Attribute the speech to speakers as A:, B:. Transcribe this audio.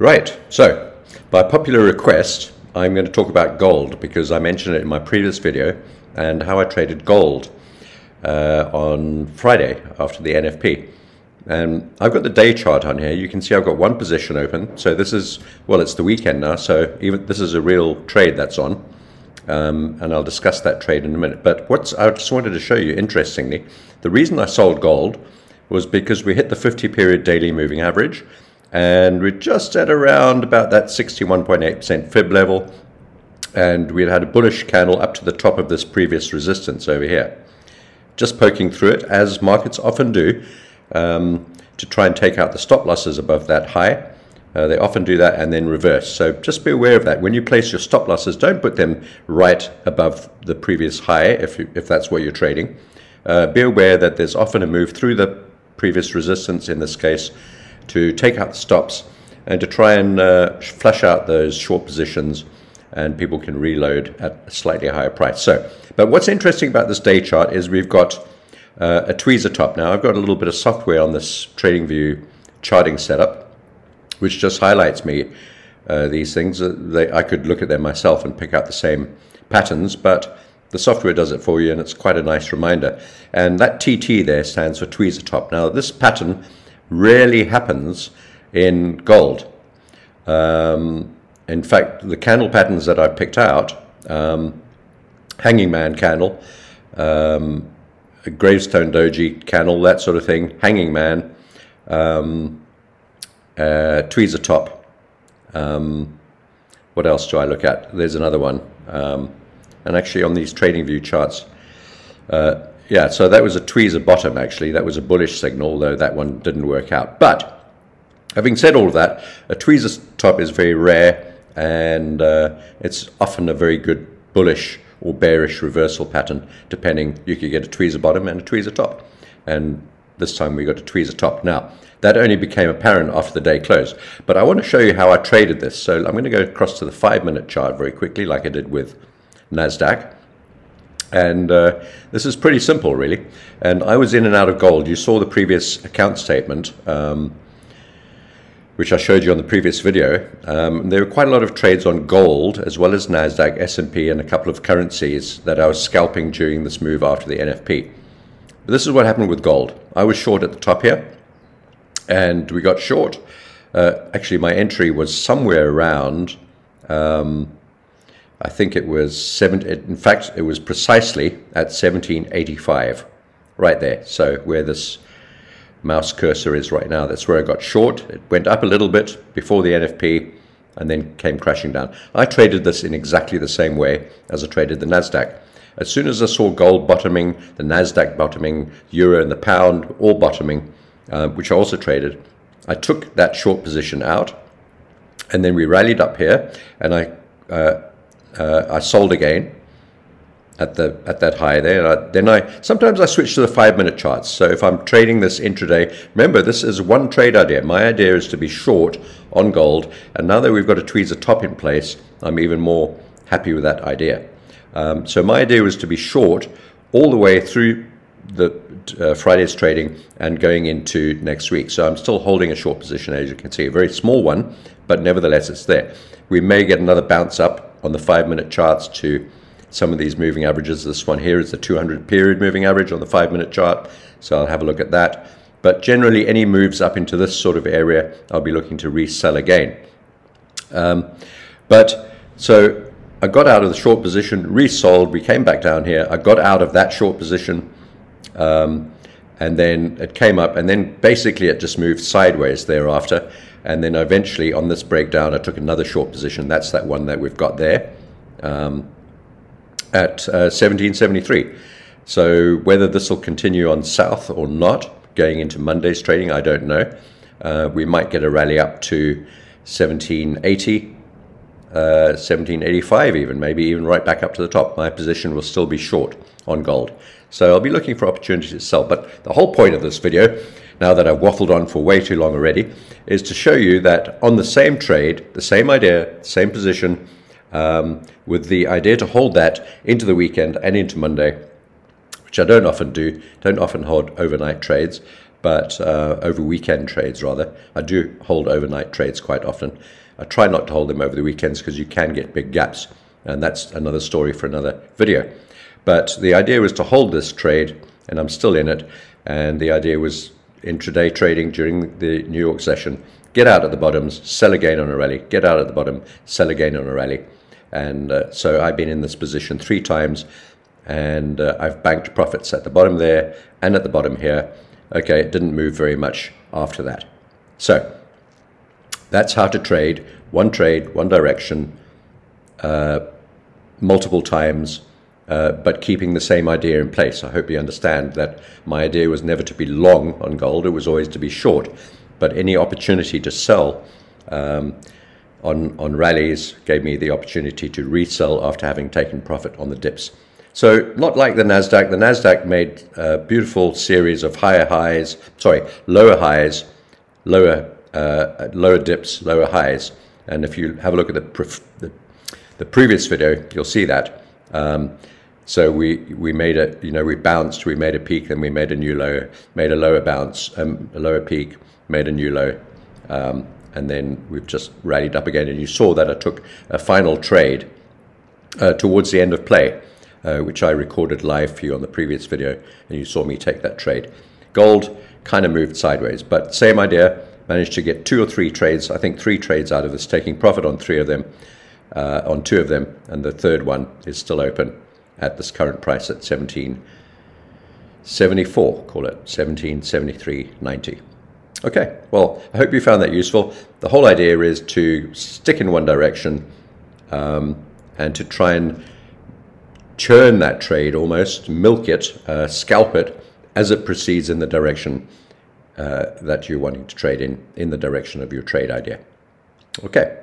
A: Right, so by popular request, I'm going to talk about gold because I mentioned it in my previous video and how I traded gold on Friday after the NFP. And I've got the day chart on here. You can see I've got one position open. So this is, well, it's the weekend now, so even this is a real trade that's on. And I'll discuss that trade in a minute. But I just wanted to show you, interestingly, the reason I sold gold was because we hit the 50-period daily moving average, and we're just at around about that 61.8% fib level, and we'd had a bullish candle up to the top of this previous resistance over here. Just poking through it, as markets often do, to try and take out the stop losses above that high. They often do that and then reverse. So just be aware of that. When you place your stop losses, don't put them right above the previous high if that's what you're trading. Be aware that there's often a move through the previous resistance in this case to take out the stops and to try and flush out those short positions, and people can reload at a slightly higher price. But what's interesting about this day chart is we've got a tweezer top. Now I've got a little bit of software on this TradingView charting setup which just highlights me these things. I could look at them myself and pick out the same patterns, but the software does it for you, and it's quite a nice reminder. And that TT there stands for tweezer top. Now this pattern rarely happens in gold. In fact, the candle patterns that I picked out, hanging man candle, a gravestone doji candle, that sort of thing, hanging man, tweezer top. What else do I look at? There's another one. And actually on these TradingView charts, yeah, so that was a tweezer bottom actually. That was a bullish signal, though that one didn't work out. But having said all of that, a tweezer top is very rare, and it's often a very good bullish or bearish reversal pattern, depending. You could get a tweezer bottom and a tweezer top. And this time we got a tweezer top. Now, that only became apparent after the day closed. But I want to show you how I traded this. So I'm going to go across to the 5-minute chart very quickly, like I did with NASDAQ. And this is pretty simple, really. And I was in and out of gold. You saw the previous account statement, which I showed you on the previous video. There were quite a lot of trades on gold, as well as NASDAQ, S&P, and a couple of currencies that I was scalping during this move after the NFP. But this is what happened with gold. I was short at the top here, and we got short. Actually, my entry was somewhere around, I think it was in fact, it was precisely at 1785, right there. So where this mouse cursor is right now, that's where I got short. It went up a little bit before the NFP and then came crashing down. I traded this in exactly the same way as I traded the NASDAQ. As soon as I saw gold bottoming, the NASDAQ bottoming, euro and the pound all bottoming, which I also traded, I took that short position out, and then we rallied up here, and I sold again at that high there. Sometimes I switch to the 5-minute charts. So if I'm trading this intraday, remember this is one trade idea. My idea is to be short on gold, and now that we've got a tweezer top in place, I'm even more happy with that idea. So my idea was to be short all the way through the Friday's trading and going into next week. So I'm still holding a short position, as you can see, a very small one, but nevertheless it's there. We may get another bounce up on the 5-minute charts to some of these moving averages. This one here is the 200-period moving average on the 5-minute chart, so I'll have a look at that. But generally, any moves up into this sort of area, I'll be looking to resell again. So I got out of the short position, resold, we came back down here, I got out of that short position, and then it came up, and then basically it just moved sideways thereafter. And then eventually on this breakdown, I took another short position. That's that one that we've got there at 1773. So whether this will continue on south or not, going into Monday's trading, I don't know. We might get a rally up to 1780, 1785 even, maybe even right back up to the top. My position will still be short on gold. So I'll be looking for opportunities to sell. But the whole point of this video, now that I've waffled on for way too long already, is to show you that on the same trade, the same idea, same position, with the idea to hold that into the weekend and into Monday, which I don't often do, don't often hold overnight trades. but over weekend trades rather. I do hold overnight trades quite often. I try not to hold them over the weekends because you can get big gaps, and that's another story for another video. But the idea was to hold this trade, and I'm still in it, and the idea was intraday trading during the New York session, get out at the bottoms, sell again on a rally, get out at the bottom, sell again on a rally. And so I've been in this position 3 times, and I've banked profits at the bottom there and at the bottom here. Okay, it didn't move very much after that. So that's how to trade, one direction, multiple times, but keeping the same idea in place. I hope you understand that my idea was never to be long on gold, it was always to be short. But any opportunity to sell on rallies gave me the opportunity to resell after having taken profit on the dips. So not like the NASDAQ. The NASDAQ made a beautiful series of lower highs, lower dips, lower highs. And if you have a look at the previous video, you'll see that. So we made we bounced, we made a peak, then we made a new low, made a lower bounce, a lower peak, made a new low, and then we've just rallied up again. And you saw that I took a final trade towards the end of play, which I recorded live for you on the previous video, and you saw me take that trade. Gold kind of moved sideways, but same idea. Managed to get 2 or 3 trades, I think 3 trades out of this, taking profit on 3 of them, on 2 of them, and the third one is still open at this current price at 17.74, call it 17.73.90. Okay, well, I hope you found that useful. The whole idea is to stick in one direction and to try and churn that trade, almost milk it, scalp it as it proceeds in the direction that you're wanting to trade in the direction of your trade idea. Okay.